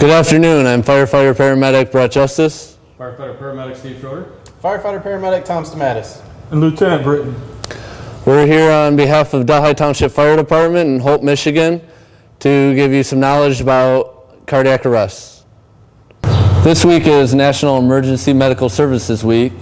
Good afternoon. I'm firefighter paramedic Brett Justice. Firefighter paramedic Steve Schroeder. Firefighter paramedic Tom Stamatis. And Lieutenant Britton. We're here on behalf of Delhi Township Fire Department in Hope, Michigan to give you some knowledge about cardiac arrests. This week is National Emergency Medical Services Week,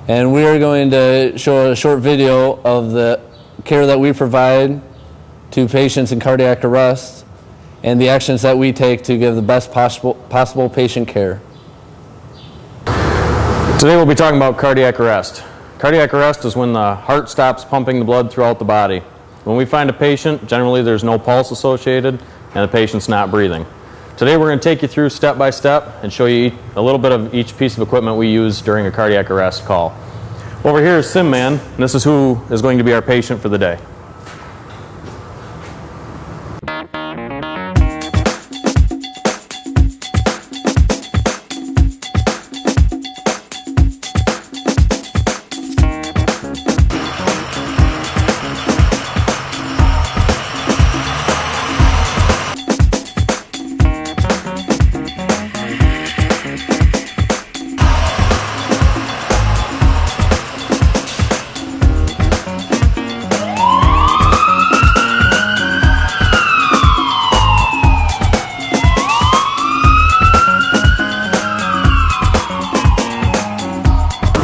and we are going to show a short video of the care that we provide to patients in cardiac arrest and the actions that we take to give the best possible patient care. Today we'll be talking about cardiac arrest. Cardiac arrest is when the heart stops pumping the blood throughout the body. When we find a patient, generally there's no pulse associated and the patient's not breathing. Today we're going to take you through step by step and show you a little bit of each piece of equipment we use during a cardiac arrest call. Over here is SimMan, and this is who is going to be our patient for the day.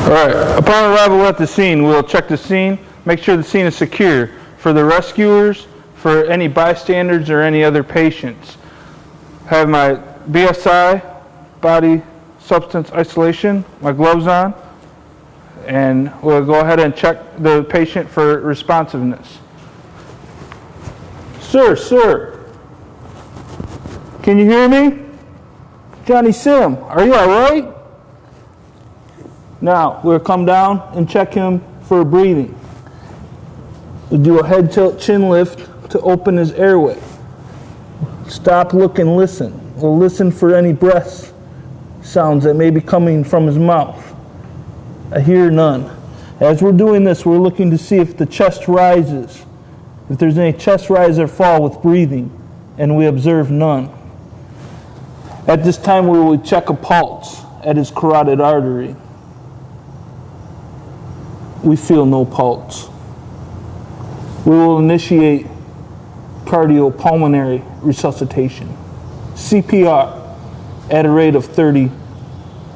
Alright, upon arrival at the scene, we'll check the scene, make sure the scene is secure for the rescuers, for any bystanders, or any other patients. Have my BSI, body substance isolation, my gloves on, and we'll go ahead and check the patient for responsiveness. Sir, can you hear me? Johnny Sim, are you alright? Now, we'll come down and check him for breathing. We'll do a head tilt chin lift to open his airway. Stop, look, and listen. We'll listen for any breath sounds that may be coming from his mouth. I hear none. As we're doing this, we're looking to see if the chest rises, if there's any chest rise or fall with breathing, and we observe none. At this time, we will check a pulse at his carotid artery. We feel no pulse. We will initiate cardiopulmonary resuscitation, CPR, at a rate of 30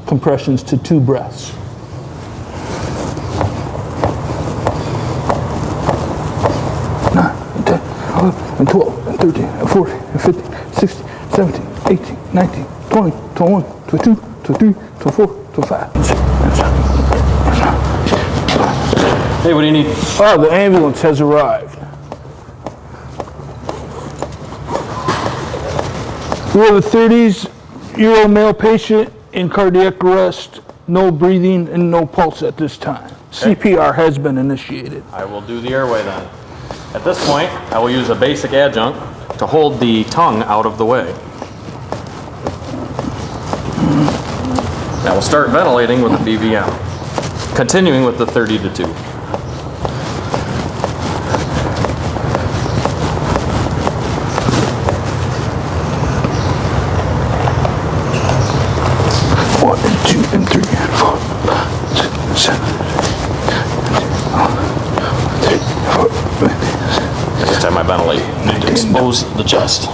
compressions to 2 breaths. Nine, 10, 11, 12, 13, 14, 15, 16, 17, 18, 19, 20, 21, 22, 23, 24, 25. Hey, what do you need? Oh, the ambulance has arrived. We have a 30-year-old male patient in cardiac arrest, no breathing and no pulse at this time. Okay. CPR has been initiated. I will do the airway then. At this point, I will use a basic adjunct to hold the tongue out of the way. Now we'll start ventilating with the BVM, continuing with the 30 to 2. Next time I ventilate, I need to expose the chest.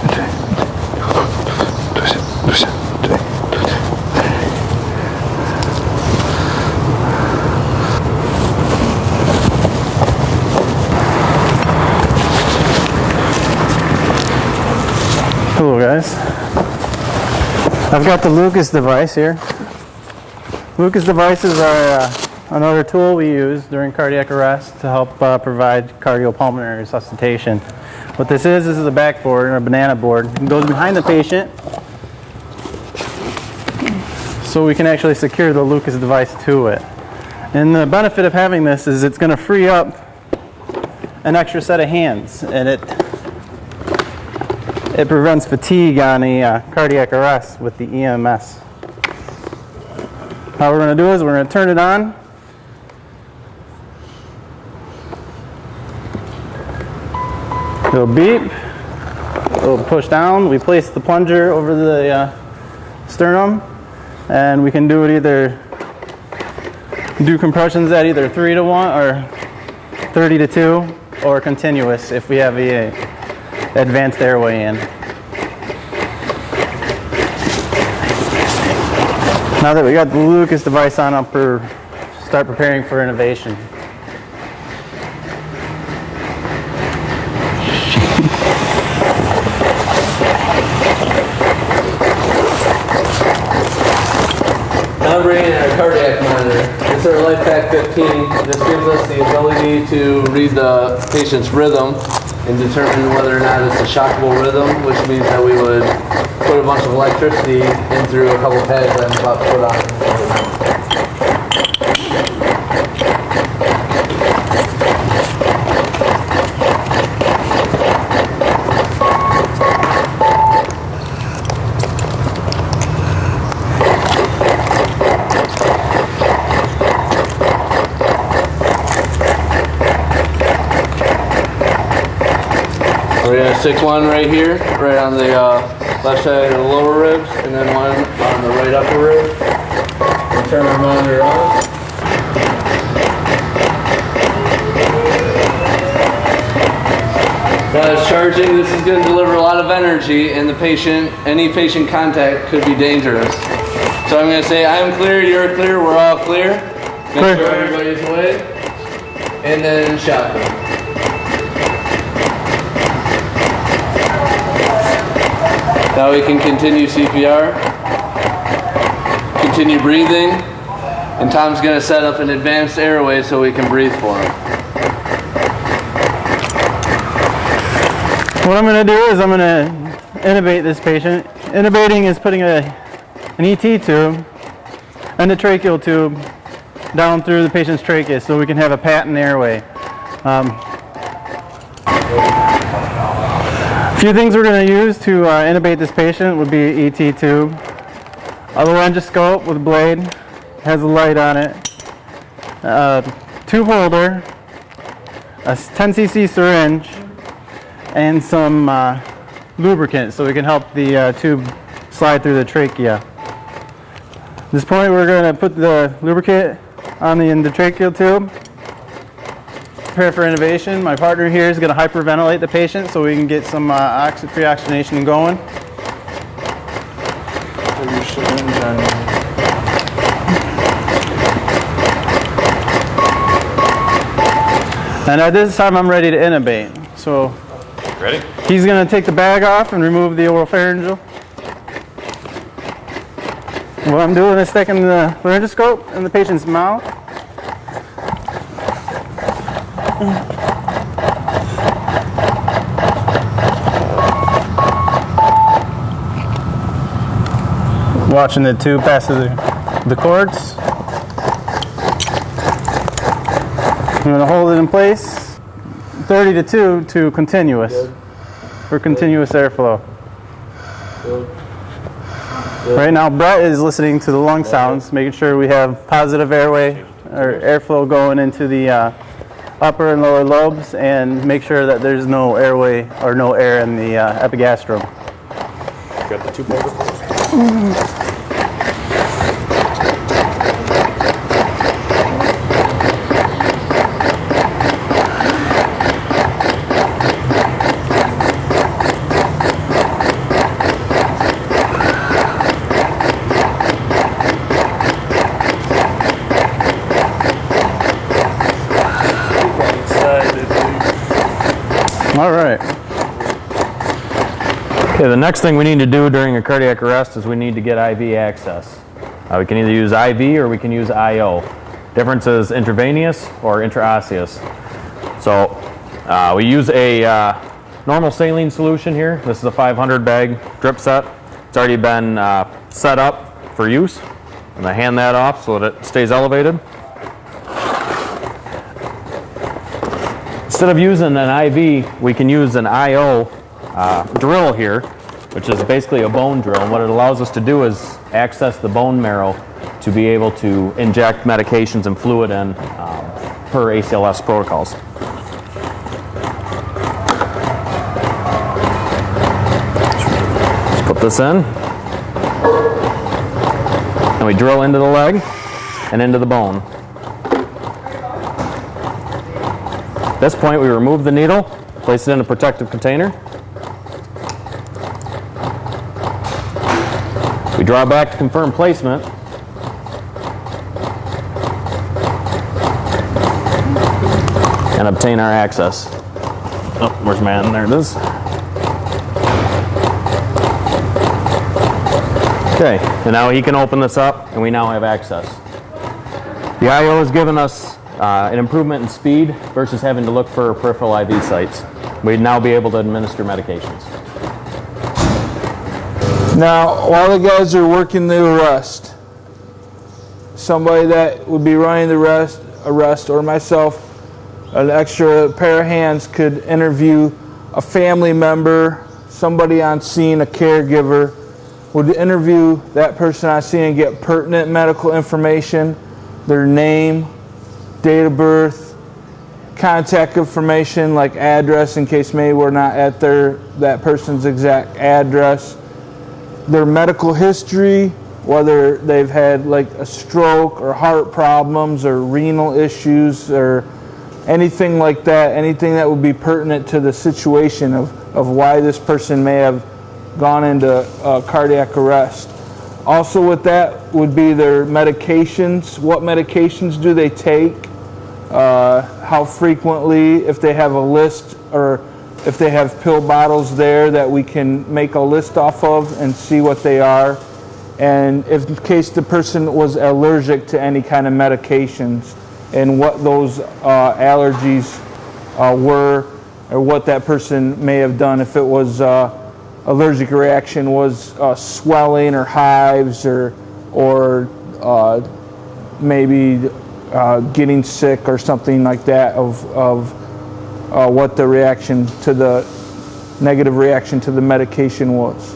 Hello guys, I've got the Lucas device here. Lucas devices are another tool we use during cardiac arrest to help provide cardiopulmonary resuscitation. What this is a backboard or a banana board. It goes behind the patient so we can actually secure the Lucas device to it. And the benefit of having this is it's going to free up an extra set of hands, and it prevents fatigue on a cardiac arrest with the EMS. How we're going to do is we're going to turn it on. It'll beep. It'll push down. We place the plunger over the sternum, and we can do it either do compressions at either 3 to 1 or 30 to 2 or continuous if we have a advanced airway in. Now that we got the Lucas device on, I'll start preparing for innovation. Now I'm bringing in our cardiac monitor. It's our LifePak 15. This gives us the ability to read the patient's rhythm and determine whether or not it's a shockable rhythm, which means that we would put a bunch of electricity in through a couple pads that I'm about to put on. We're going to stick one right here, right on the left side of the lower ribs, and then one on the right upper rib. We'll turn our monitor on. While it's charging, this is going to deliver a lot of energy, and any patient contact could be dangerous. So I'm going to say, I'm clear, you're clear, we're all clear. Make sure everybody's away, and then shock them. Now we can continue CPR, continue breathing, and Tom's going to set up an advanced airway so we can breathe for him. What I'm going to do is I'm going to intubate this patient. Intubating is putting an ET tube, endotracheal tube, down through the patient's trachea so we can have a patent airway. A few things we're going to use to intubate this patient would be ET tube, a laryngoscope with a blade, has a light on it, tube holder, a 10 cc syringe, and some lubricant so we can help the tube slide through the trachea. At this point we're going to put the lubricant on the endotracheal tube. Prepare for intubation. My partner here is going to hyperventilate the patient so we can get some pre-oxygenation going. And at this time I'm ready to intubate. So Ready? he's going to take the bag off and remove the oropharyngeal. What I'm doing is sticking the laryngoscope in the patient's mouth. Watching the tube pass through the cords. I'm going to hold it in place 30 to 2 to continuous. Good. For continuous airflow. Good. Right now Brett is listening to the lung sounds, making sure we have positive airway or airflow going into the upper and lower lobes, and make sure that there's no airway or no air in the epigastrum. Got the tube holder? All right. Okay, the next thing we need to do during a cardiac arrest is we need to get IV access. We can either use IV or we can use IO. Difference is intravenous or intraosseous. So we use a normal saline solution here. This is a 500 bag drip set. It's already been set up for use. I'm going to hand that off so that it stays elevated. Instead of using an IV, we can use an IO drill here, which is basically a bone drill. And what it allows us to do is access the bone marrow to be able to inject medications and fluid in per ACLS protocols. Let's put this in. we drill into the leg and into the bone. At this point, we remove the needle, place it in a protective container. We draw back to confirm placement. And obtain our access. Oh, where's my end? There it is. Okay, and now he can open this up, and we now have access. The IO has given us an improvement in speed versus having to look for peripheral IV sites. We'd now be able to administer medications. Now, while the guys are working the arrest, somebody that would be running the arrest or myself, an extra pair of hands could interview a family member, somebody on scene, a caregiver, would interview that person on scene and get pertinent medical information, their name, date of birth, contact information like address in case maybe we're not at that person's exact address, their medical history, whether they've had like a stroke or heart problems or renal issues or anything like that, anything that would be pertinent to the situation of why this person may have gone into cardiac arrest. Also with that would be their medications. What medications do they take? How frequently, if they have a list or if they have pill bottles there that we can make a list off of and see what they are. And if in case the person was allergic to any kind of medications and what those allergies were or what that person may have done. If it was allergic reaction was swelling or hives or maybe getting sick or something like that of what the reaction to the negative reaction to the medication was.